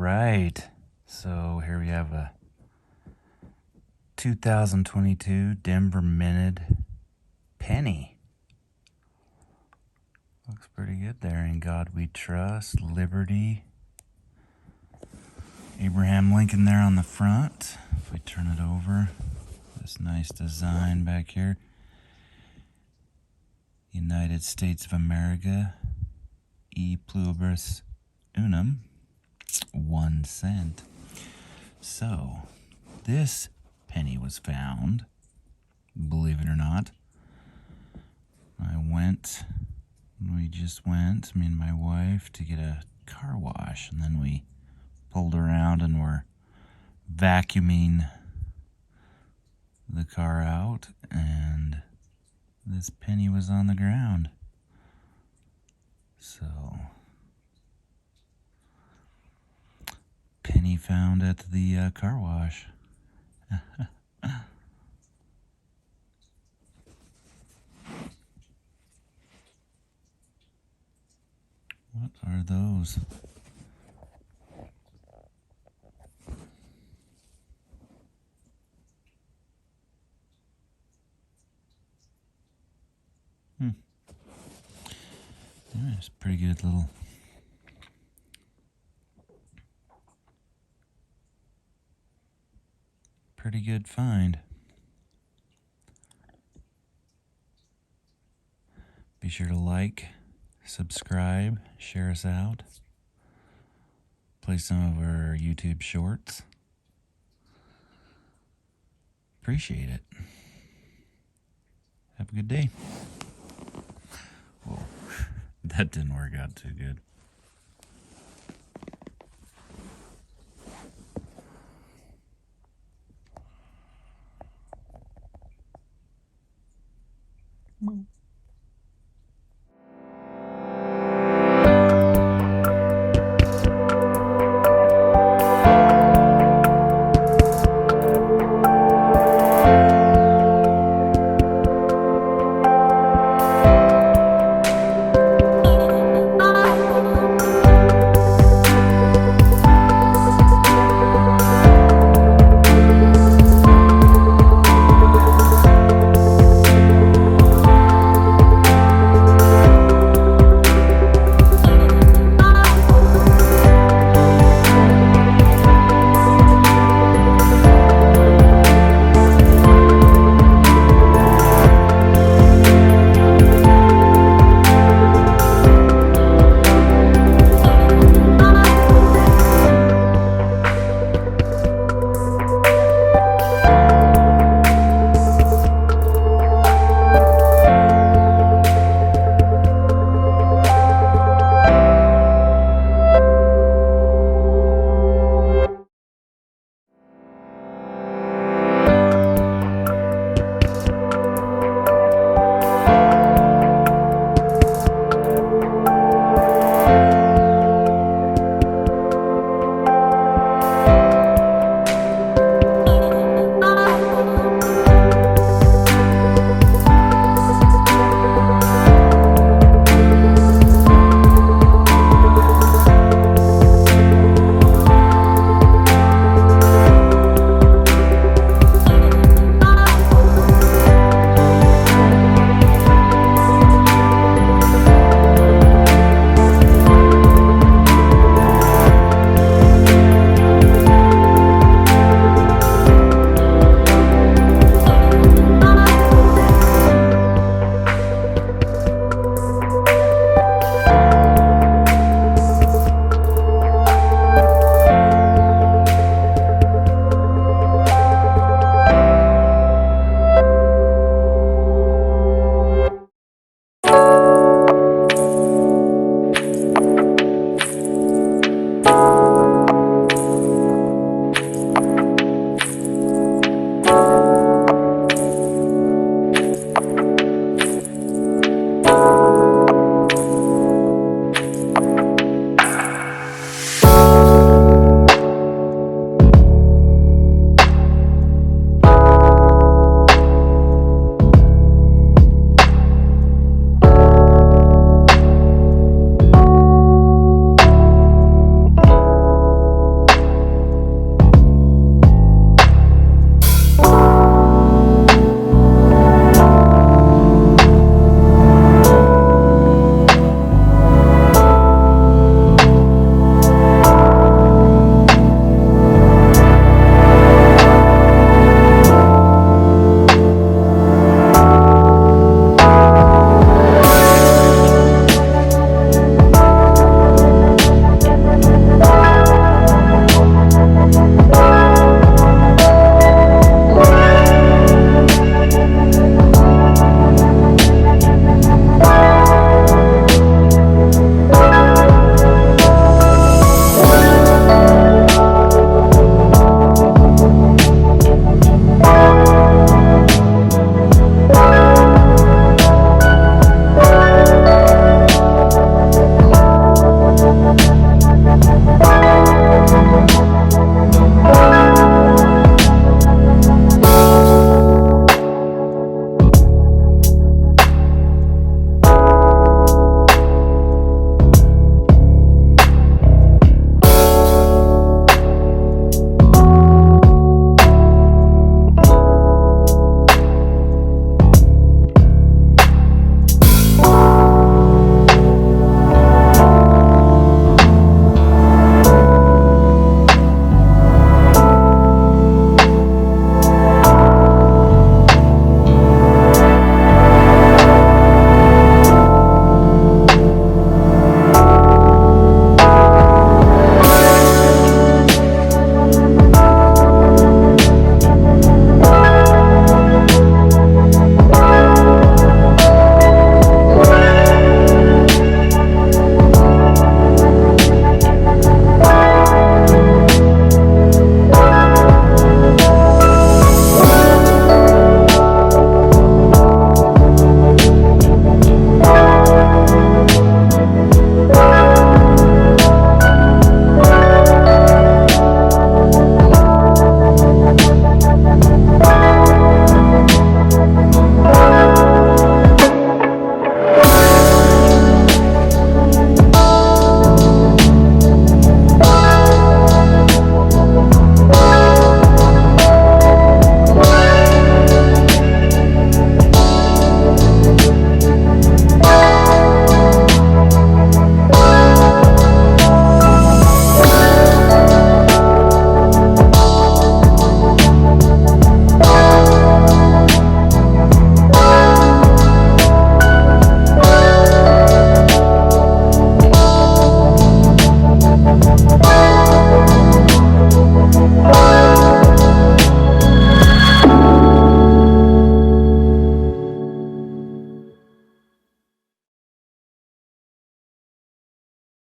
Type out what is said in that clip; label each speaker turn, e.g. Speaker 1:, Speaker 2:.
Speaker 1: right. So here we have a 2022 Denver Minted penny. Looks pretty good there. In God We Trust, Liberty. Abraham Lincoln there on the front. If we turn it over, this nice design back here. United States of America, E pluribus unum, 1 cent. So, this penny was found, believe it or not. We just went, me and my wife, to get a car wash, and then we pulled around and were vacuuming the car out, and this penny was on the ground. So, penny found at the car wash. What are those? That's a pretty good pretty good find. Be sure to like, subscribe, share us out, play some of our YouTube shorts. Appreciate it. Have a good day. Whoa, that didn't work out too good. Boom.